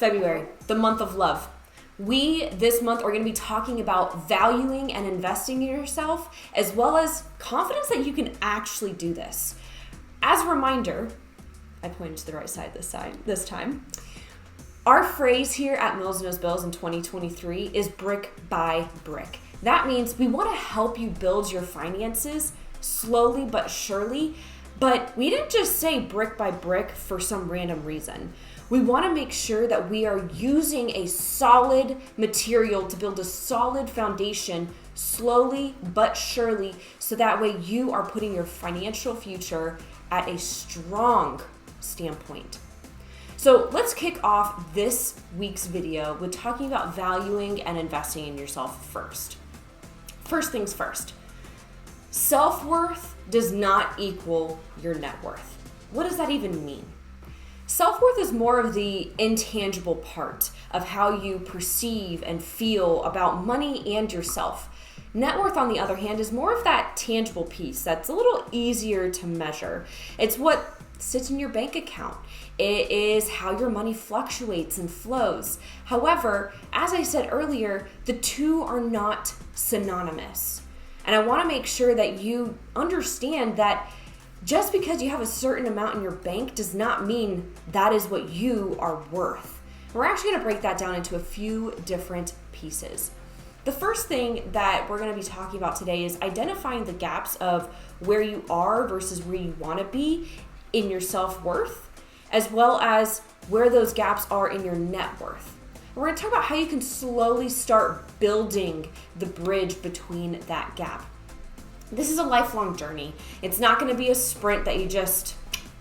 February, the month of love. This month are going to be talking about valuing and investing in yourself, as well as confidence that you can actually do this. As a reminder, I pointed to the right side this time. Our phrase here at Mills Knows Bills in 2023 is brick by brick. That means we want to help you build your finances slowly but surely, but we didn't just say brick by brick for some random reason. We want to make sure that we are using a solid material to build a solid foundation slowly but surely, so that way you are putting your financial future at a strong standpoint. So let's kick off this week's video with talking about valuing and investing in yourself first. First things first, self-worth does not equal your net worth. What does that even mean? Self-worth is more of the intangible part of how you perceive and feel about money and yourself. Net worth, on the other hand, is more of that tangible piece that's a little easier to measure. It's what sits in your bank account. It is how your money fluctuates and flows. However, as I said earlier, the two are not synonymous. And I want to make sure that you understand that just because you have a certain amount in your bank does not mean that is what you are worth. We're actually going to break that down into a few different pieces. The first thing that we're going to be talking about today is identifying the gaps of where you are versus where you want to be in your self-worth, as well as where those gaps are in your net worth. We're going to talk about how you can slowly start building the bridge between that gap. This is a lifelong journey. It's not going to be a sprint that you just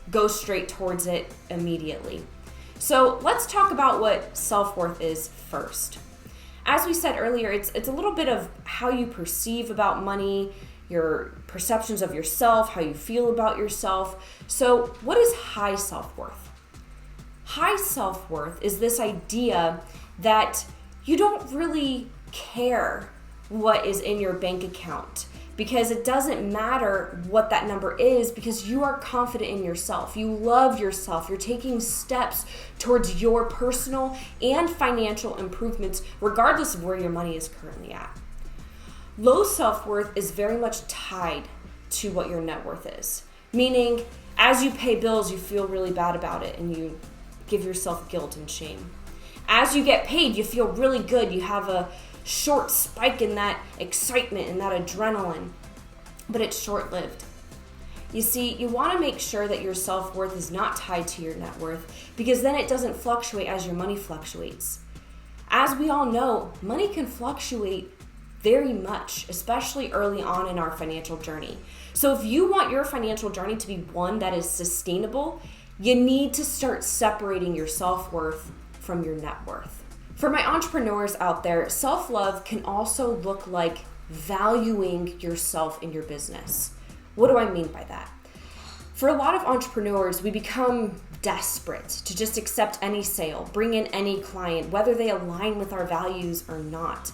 go straight towards it immediately. So let's talk about what self-worth is first. As we said earlier, it's a little bit of how you perceive about money, your perceptions of yourself, how you feel about yourself. So what is high self-worth? High self-worth is this idea that you don't really care what is in your bank account, because it doesn't matter what that number is, because you are confident in yourself. You love yourself. You're taking steps towards your personal and financial improvements, regardless of where your money is currently at. Low self-worth is very much tied to what your net worth is, meaning as you pay bills, you feel really bad about it and you give yourself guilt and shame. As you get paid, you feel really good. You have a short spike in that excitement and that adrenaline, but it's short-lived. You see, you want to make sure that your self-worth is not tied to your net worth, because then it doesn't fluctuate as your money fluctuates. As we all know, money can fluctuate very much, especially early on in our financial journey. So if you want your financial journey to be one that is sustainable, you need to start separating your self-worth from your net worth. For my entrepreneurs out there, self-love can also look like valuing yourself in your business. What do I mean by that? For a lot of entrepreneurs, we become desperate to just accept any sale, bring in any client, whether they align with our values or not.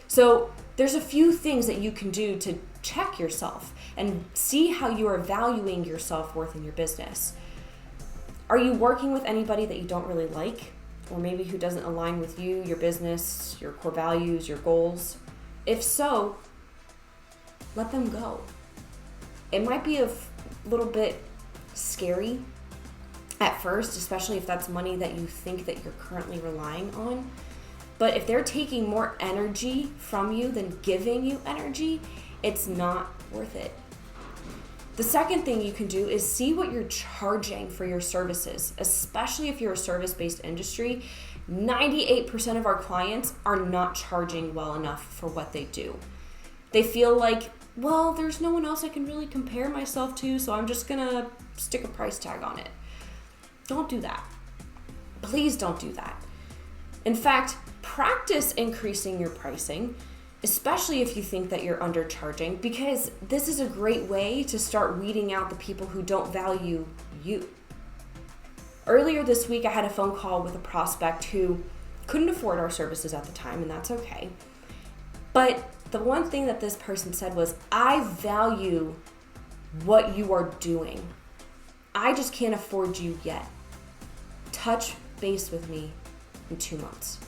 So there's a few things that you can do to check yourself and see how you are valuing your self-worth in your business. Are you working with anybody that you don't really like, or maybe who doesn't align with you, your business, your core values, your goals? If so, let them go. It might be a little bit scary at first, especially if that's money that you think that you're currently relying on. But if they're taking more energy from you than giving you energy, it's not worth it. The second thing you can do is see what you're charging for your services, especially if you're a service-based industry. 98% of our clients are not charging well enough for what they do. They feel like, well, there's no one else I can really compare myself to, so I'm just gonna stick a price tag on it. Don't do that. Please don't do that. In fact, practice increasing your pricing, especially if you think that you're undercharging, because this is a great way to start weeding out the people who don't value you. Earlier this week, I had a phone call with a prospect who couldn't afford our services at the time, and that's okay. But the one thing that this person said was, I value what you are doing. I just can't afford you yet. Touch base with me in 2 months.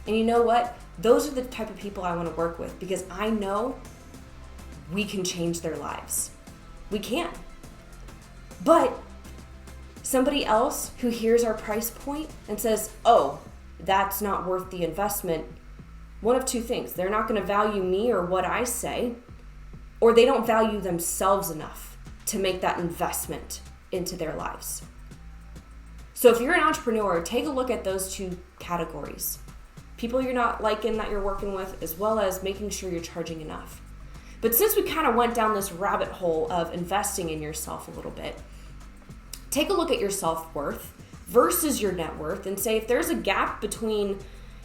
And you know what? Those are the type of people I want to work with because I know we can change their lives. We can. But somebody else who hears our price point and says, oh, that's not worth the investment, one of two things. They're not going to value me or what I say, or they don't value themselves enough to make that investment into their lives. So if you're an entrepreneur, take a look at those two categories. People you're not liking that you're working with, as well as making sure you're charging enough. But since we kind of went down this rabbit hole of investing in yourself a little bit, take a look at your self-worth versus your net worth and say if there's a gap between,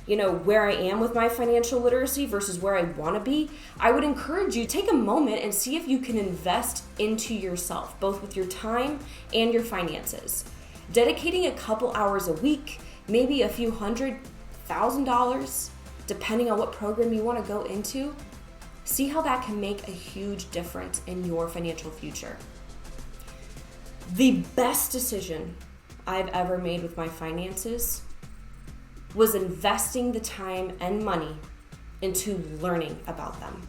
where I am with my financial literacy versus where I want to be, I would encourage you to take a moment and see if you can invest into yourself, both with your time and your finances. Dedicating a couple hours a week, maybe a few $100,000, depending on what program you want to go into, see how that can make a huge difference in your financial future. The best decision I've ever made with my finances was investing the time and money into learning about them.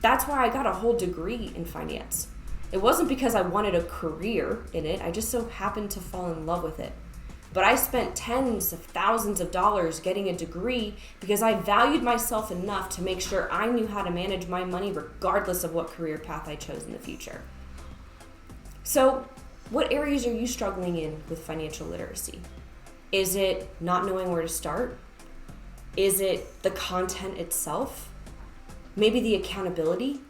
That's why I got a whole degree in finance. It wasn't because I wanted a career in it, I just so happened to fall in love with it. But I spent tens of thousands of dollars getting a degree because I valued myself enough to make sure I knew how to manage my money regardless of what career path I chose in the future. So, what areas are you struggling in with financial literacy? Is it not knowing where to start? Is it the content itself? Maybe the accountability?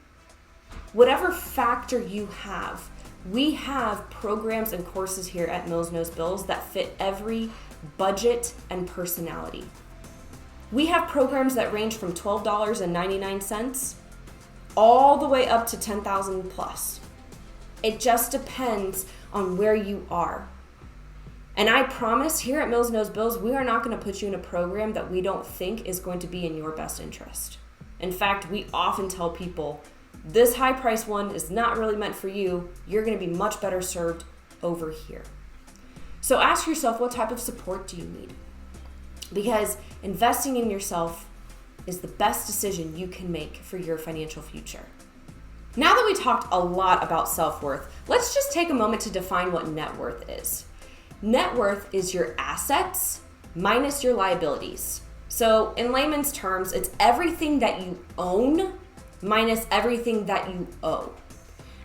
Whatever factor you have, we have programs and courses here at Mills Knows Bills that fit every budget and personality. We have programs that range from $12.99 all the way up to $10,000 plus. It just depends on where you are. And I promise here at Mills Knows Bills, we are not going to put you in a program that we don't think is going to be in your best interest. In fact, we often tell people, this high price one is not really meant for you. You're going to be much better served over here. So ask yourself, what type of support do you need? Because investing in yourself is the best decision you can make for your financial future. Now that we talked a lot about self-worth, let's just take a moment to define what net worth is. Net worth is your assets minus your liabilities. So in layman's terms, it's everything that you own minus everything that you owe.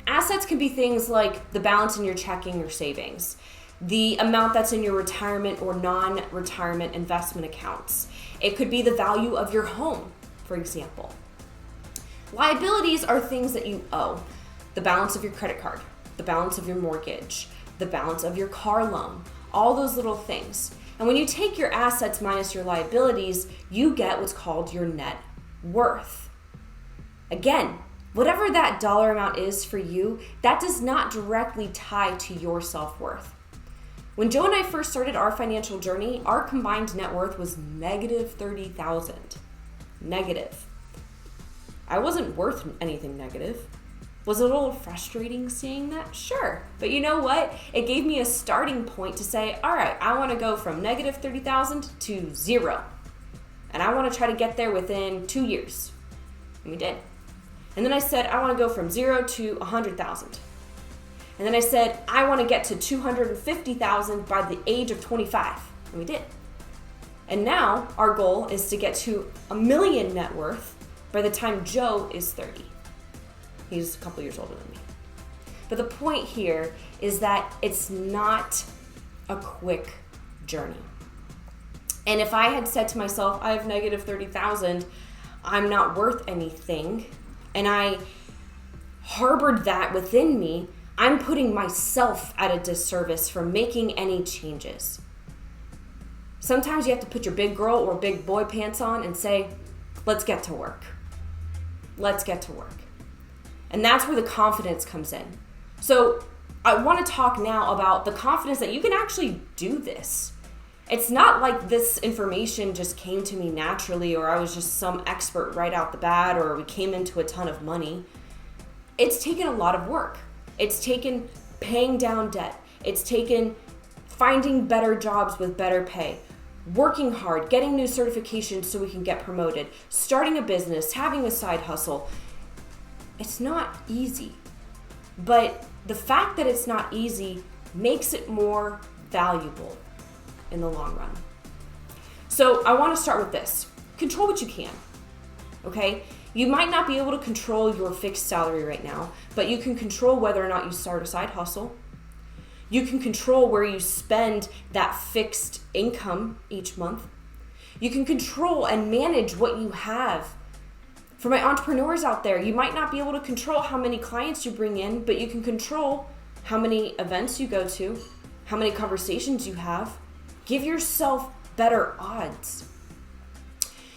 Assets can be things like the balance in your checking or savings, the amount that's in your retirement or non-retirement investment accounts. It could be the value of your home, for example. Liabilities are things that you owe. The balance of your credit card, the balance of your mortgage, the balance of your car loan, all those little things. And when you take your assets minus your liabilities, you get what's called your net worth. Again, whatever that dollar amount is for you, that does not directly tie to your self-worth. When Joe and I first started our financial journey, our combined net worth was negative $30,000. Negative. I wasn't worth anything negative. Was it a little frustrating seeing that? Sure. But you know what? It gave me a starting point to say, all right, I want to go from negative 30,000 to zero. And I want to try to get there within 2 years. And we did. And then I said, I want to go from 0 to 100,000. And then I said, I want to get to 250,000 by the age of 25. And we did. And now our goal is to get to $1 million net worth by the time Joe is 30. He's a couple years older than me. But the point here is that it's not a quick journey. And if I had said to myself, I have negative 30,000, I'm not worth anything, and I harbored that within me, I'm putting myself at a disservice for making any changes. Sometimes you have to put your big girl or big boy pants on and say, let's get to work. Let's get to work. And that's where the confidence comes in. So I want to talk now about the confidence that you can actually do this. It's not like this information just came to me naturally, or I was just some expert right out the bat, or we came into a ton of money. It's taken a lot of work. It's taken paying down debt. It's taken finding better jobs with better pay, working hard, getting new certifications so we can get promoted, starting a business, having a side hustle. It's not easy. But the fact that it's not easy makes it more valuable in the long run. So I want to start with this. Control what you can, okay? You might not be able to control your fixed salary right now, but you can control whether or not you start a side hustle. You can control where you spend that fixed income each month. You can control and manage what you have. For my entrepreneurs out there, you might not be able to control how many clients you bring in, but you can control how many events you go to, how many conversations you have. Give yourself better odds.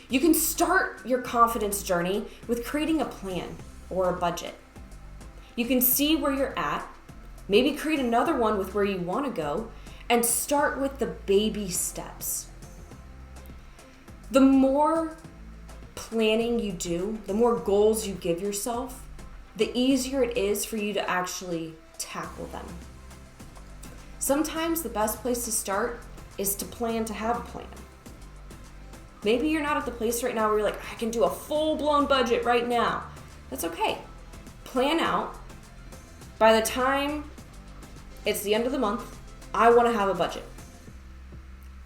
You can start your confidence journey with creating a plan or a budget. You can see where you're at, maybe create another one with where you want to go, and start with the baby steps. The more planning you do, the more goals you give yourself, the easier it is for you to actually tackle them. Sometimes the best place to start is to plan to have a plan. Maybe you're not at the place right now where you're like, I can do a full-blown budget right now. That's okay. Plan out. By the time it's the end of the month, I want to have a budget.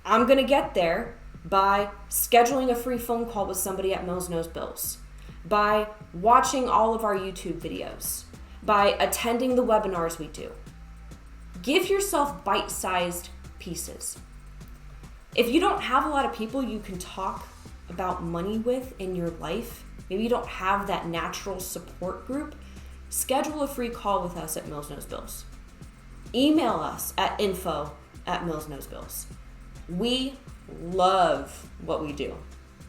I'm going to get there by scheduling a free phone call with somebody at Mills Knows Bills, by watching all of our YouTube videos, by attending the webinars we do. Give yourself bite-sized pieces. If you don't have a lot of people you can talk about money with in your life, maybe you don't have that natural support group, schedule a free call with us at Mills Knows Bills. Email us at info@millsknowsbills. We love what we do.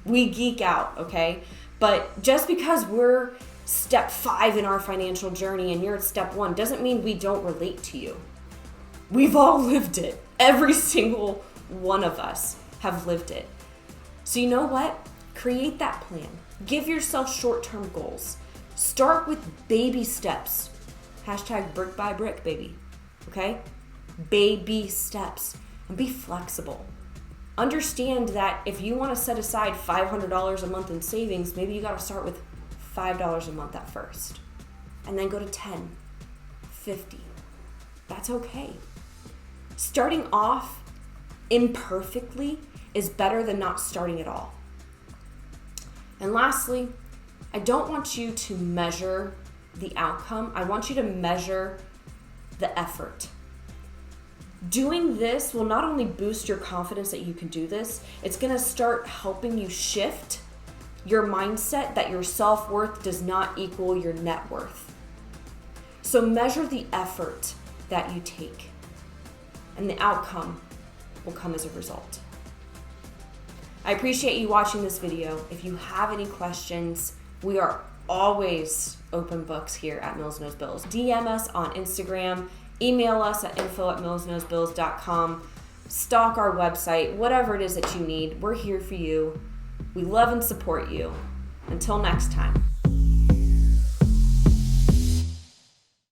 We geek out, okay? But just because we're step 5 in our financial journey and you're at step 1 doesn't mean we don't relate to you. We've all lived it. Every single one of us have lived it. So you know what? Create that plan. Give yourself short-term goals. Start with baby steps. Hashtag brick by brick, baby. Okay? Baby steps. And be flexible. Understand that if you want to set aside $500 a month in savings, maybe you got to start with $5 a month at first. And then go to 10, 50. That's okay. Starting off imperfectly is better than not starting at all. And lastly, I don't want you to measure the outcome. I want you to measure the effort. Doing this will not only boost your confidence that you can do this, it's going to start helping you shift your mindset that your self-worth does not equal your net worth. So measure the effort that you take, and the outcome will come as a result. I appreciate you watching this video. If you have any questions, we are always open books here at Mills Knows Bills. DM us on Instagram, email us at info@millsknowsbills.com, stalk our website, whatever it is that you need, we're here for you. We love and support you. Until next time.